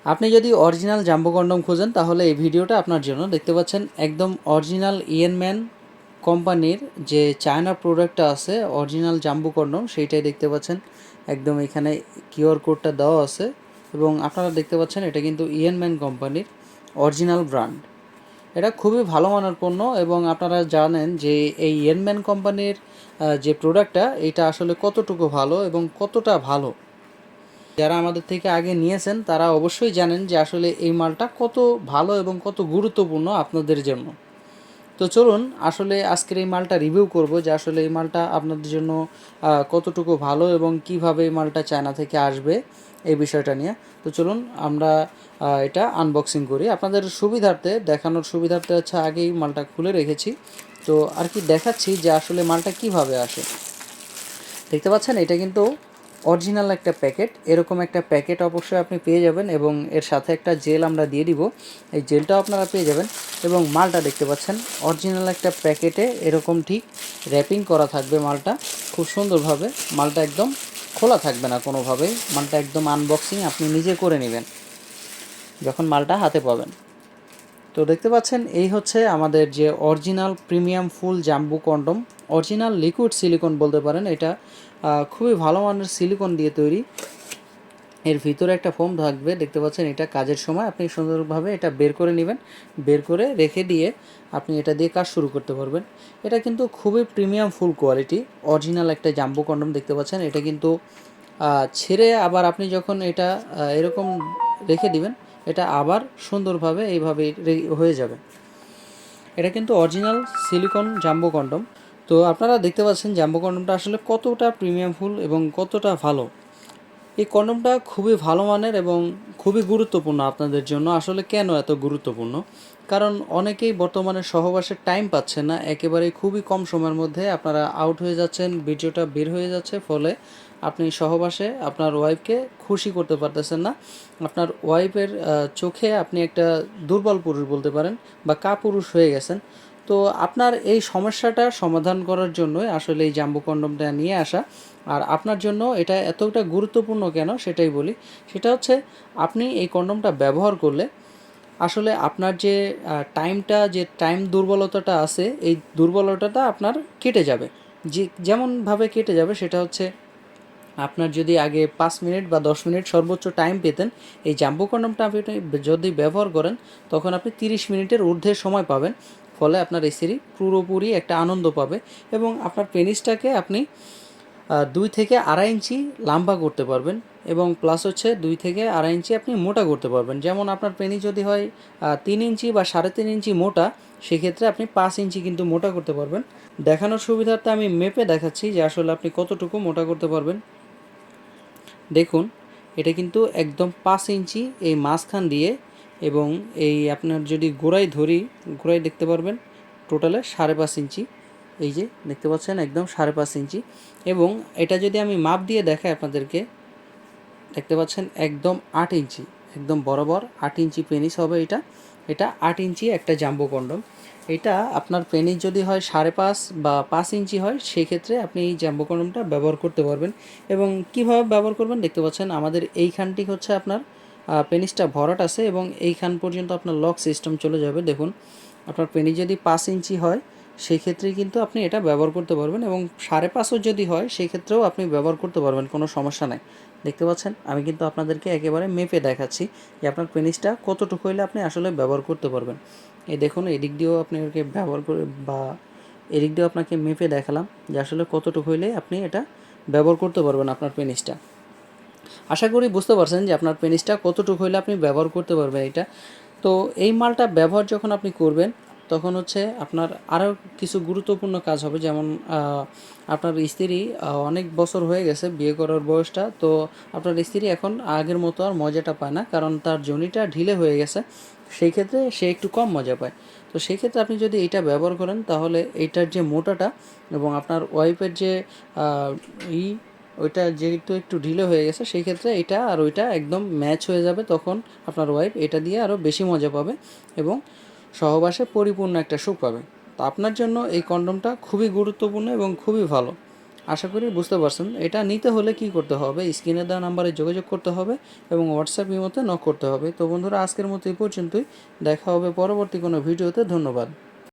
আপনি যদি original jumbo condom খোঁজেন তাহলে এই ভিডিওটা আপনার জন্য। দেখতে পাচ্ছেন একদম অরিজিনাল ইয়েনম্যান কোম্পানির যে চায়না প্রোডাক্টটা আছে অরিজিনাল জাম্বো কন্ডম, সেইটাই দেখতে পাচ্ছেন। একদম এখানে কিউআর কোডটা দেওয়া আছে এবং আপনারা দেখতে পাচ্ছেন এটা কিন্তু ইয়েনম্যান কোম্পানির অরিজিনাল ব্র্যান্ড। এটা খুবই ভালো মানের পণ্য এবং আপনারা জানেন যে এই ইয়েনম্যান কোম্পানির যে প্রোডাক্টটা এটা আসলে কতটুকু ভালো এবং কতটা ভালো। যারা আমাদের থেকে আগে নিয়েছেন তারা অবশ্যই জানেন যে আসলে এই মালটা কত ভালো এবং কত গুরুত্বপূর্ণ আপনাদের জন্য। তো চলুন আসলে আজকের এই মালটা রিভিউ করব যে আসলে এই মালটা আপনাদের জন্য কতটুকু ভালো এবং কিভাবে এই মালটা চায়না থেকে আসবে এই বিষয়টা নিয়ে। তো চলুন আমরা এটা আনবক্সিং করি আপনাদের সুবিধার্থে, দেখানোর সুবিধার্থে হচ্ছে আগেই মালটা খুলে রেখেছি। তো আর কি দেখাচ্ছি যে আসলে মালটা কিভাবে আসে। দেখতে পাচ্ছেন এটা কিন্তু অরিজিনাল একটা প্যাকেট, এরকম একটা প্যাকেট অবশ্যই আপনি পেয়ে যাবেন এবং এর সাথে একটা জেল আমরা দিয়ে দিব, এই জেলটাও আপনারা পেয়ে যাবেন। এবং মালটা দেখতে পাচ্ছেন অরিজিনাল একটা প্যাকেটে এরকম ঠিক র্যাপিং করা থাকবে মালটা খুব সুন্দরভাবে। মালটা একদম খোলা থাকবে না কোনোভাবেই, মালটা একদম আনবক্সিং আপনি নিজে করে নেবেন যখন মালটা হাতে পাবেন। তো দেখতে পাচ্ছেন এই হচ্ছে আমাদের যে অরিজিনাল প্রিমিয়াম ফুল জাম্বু কন্ডম, অরিজিনাল লিকুইড সিলিকন বলতে পারেন। এটা খুবই ভালো মানের সিলিকন দিয়ে তৈরি। এর ভিতরে একটা ফোম থাকবে, দেখতে পাচ্ছেন। এটা কাজের সময় আপনি সুন্দরভাবে এটা বের করে নেবেন, বের করে রেখে দিয়ে আপনি এটা দিয়ে কাজ শুরু করতে পারবেন। এটা কিন্তু খুবই প্রিমিয়াম ফুল কোয়ালিটি অরিজিনাল একটা জাম্বু কন্ডম। দেখতে পাচ্ছেন এটা কিন্তু ছেড়ে আবার আপনি যখন এটা এরকম রেখে দিবেন এটা আবার সুন্দরভাবে এইভাবে হয়ে যাবে। এটা কিন্তু অরিজিনাল সিলিকন জাম্বো কন্ডম। তো আপনারা দেখতে পাচ্ছেন জাম্বো কন্ডমটা আসলে কতটা প্রিমিয়াম ফুল এবং কতটা ভালো। এই কন্ডমটা খুবই ভালো মানের এবং খুবই গুরুত্বপূর্ণ আপনাদের জন্য। আসলে কেন এত গুরুত্বপূর্ণ? কারণ অনেকেই বর্তমানে সহবাসের টাইম পাচ্ছেন না, একেবারেই খুবই কম সময়ের মধ্যে আপনারা আউট হয়ে যাচ্ছেন, ভিডিওটা বের হয়ে যাচ্ছে, ফলে আপনি সহবাসে আপনার ওয়াইফকে খুশি করতে পারতেছেন না। আপনার ওয়াইফের চোখে আপনি একটা দুর্বল পুরুষ বলতে পারেন বা কাপুরুষ হয়ে গেছেন। তো আপনার এই সমস্যাটা সমাধান করার জন্যই আসলে এই জাম্বো কন্ডমটা নিয়ে আসা। আর আপনার জন্য এটা এতটা গুরুত্বপূর্ণ কেন সেটাই বলি। সেটা হচ্ছে আপনি এই কন্ডমটা ব্যবহার করলে আসলে আপনার যে যে টাইম দুর্বলতাটা আছে এই দুর্বলতাটা আপনার কেটে যাবে। যেমনভাবে কেটে যাবে সেটা হচ্ছে আপনার যদি আগে 5 মিনিট বা 10 মিনিট সর্বোচ্চ টাইম পেতেন, এই জাম্বো কন্ডমটা আপনি যদি ব্যবহার করেন তখন আপনি 30 মিনিটের ঊর্ধ্বে সময় পাবেন। ফলে আপনার স্ত্রী পুরোপুরি একটা আনন্দ পাবে এবং আপনার পেনিসটাকে আপনি 2 থেকে 2.5 ইঞ্চি লম্বা করতে পারবেন এবং প্লাস হচ্ছে 2 থেকে 2.5 ইঞ্চি আপনি মোটা করতে পারবেন। যেমন আপনার পেনিস যদি হয় 3 ইঞ্চি বা 3.5 ইঞ্চি মোটা, সেক্ষেত্রে আপনি 5 ইঞ্চি কিন্তু মোটা করতে পারবেন। দেখানোর সুবিধার্থে আমি মেপে দেখাচ্ছি যে আসলে আপনি কতটুকু মোটা করতে পারবেন। দেখুন এটা কিন্তু একদম 5 ইঞ্চি এই মাঝখান দিয়ে এবং এই আপনার যদি গোড়ায় ধরি, গোড়ায় দেখতে পারবেন টোটালে 5.5 ইঞ্চি। এই যে দেখতে পাচ্ছেন একদম 5.5 ইঞ্চি। এবং এটা যদি আমি মাপ দিয়ে দেখাই আপনাদেরকে, দেখতে পাচ্ছেন একদম 8 ইঞ্চি, একদম বরাবর 8 ইঞ্চি পেনিস হবে এটা। এটা 8 ইঞ্চি একটা জাম্বো কন্ডম। এটা আপনার পেনিস যদি হয় 5.5 বা 5 ইঞ্চি হয়, সেক্ষেত্রে আপনি এই জাম্বো কন্ডমটা ব্যবহার করতে পারবেন। এবং কিভাবে ব্যবহার করবেন দেখতে পাচ্ছেন আমাদের এইখানটি হচ্ছে আপনার পেনিসটা ভরাট আছে এবং এইখান পর্যন্ত আপনার লক সিস্টেম চলে যাবে। দেখুন আপনার পেনিস যদি 5 ইঞ্চি হয় সেই ক্ষেত্রেই কিন্তু আপনি এটা ব্যবহার করতে পারবেন এবং 5.5ও যদি হয় সেই ক্ষেত্রেও আপনি ব্যবহার করতে পারবেন, কোনো সমস্যা নাই। দেখতে পাচ্ছেন আমি কিন্তু আপনাদেরকে একেবারে মেপে দেখাচ্ছি যে আপনার পেনিসটা কতটুকু হইলে আপনি আসলে ব্যবহার করতে পারবেন। এই দেখুন এদিক দিয়েও আপনাকে ব্যবহার করে বা এদিক দিয়েও আপনাকে মেপে দেখালাম যে আসলে কতটুকু হইলে আপনি এটা ব্যবহার করতে পারবেন আপনার পেনিসটা। আশা করি বুঝতে পারছেন যে আপনার পেনিসটা কতটুকু হইলে আপনি ব্যবহার করতে পারবেন এটা। তো এই মালটা ব্যবহার যখন আপনি করবেন তখন হচ্ছে আপনার আরও কিছু গুরুত্বপূর্ণ কাজ হবে। যেমন আপনার স্ত্রী অনেক বছর হয়ে গেছে বিয়ে করার বয়সটা, তো আপনার স্ত্রী এখন আগের মতো আর মজাটা পায় না, কারণ তার যোনিটা ঢিলে হয়ে গেছে। সেই ক্ষেত্রে সে একটু কম মজা পায়। তো সেই ক্ষেত্রে আপনি যদি এইটা ব্যবহার করেন তাহলে এইটার যে মোটাটা এবং আপনার ওয়াইফের যে ই ওইটা যেহেতু একটু ঢিলে হয়ে গেছে সেই ক্ষেত্রে এটা আর ওইটা একদম ম্যাচ হয়ে যাবে। তখন আপনার ওয়াইফ এটা দিয়ে আরও বেশি মজা পাবে এবং সহবাসে পরিপূর্ণ একটা সুখ পাবে। তো আপনার জন্য এই কন্ডমটা খুবই গুরুত্বপূর্ণ এবং খুবই ভালো। আশা করি বুঝতে পারছেন। এটা নিতে হলে কি করতে হবে, স্ক্রিনে দেওয়া নাম্বারে যোগাযোগ করতে হবে এবং হোয়াটসঅ্যাপ ইমোতে নক করতে হবে। তো বন্ধুরা, আজকের মতো এই পর্যন্তই। দেখা হবে পরবর্তী কোনো ভিডিওতে। ধন্যবাদ।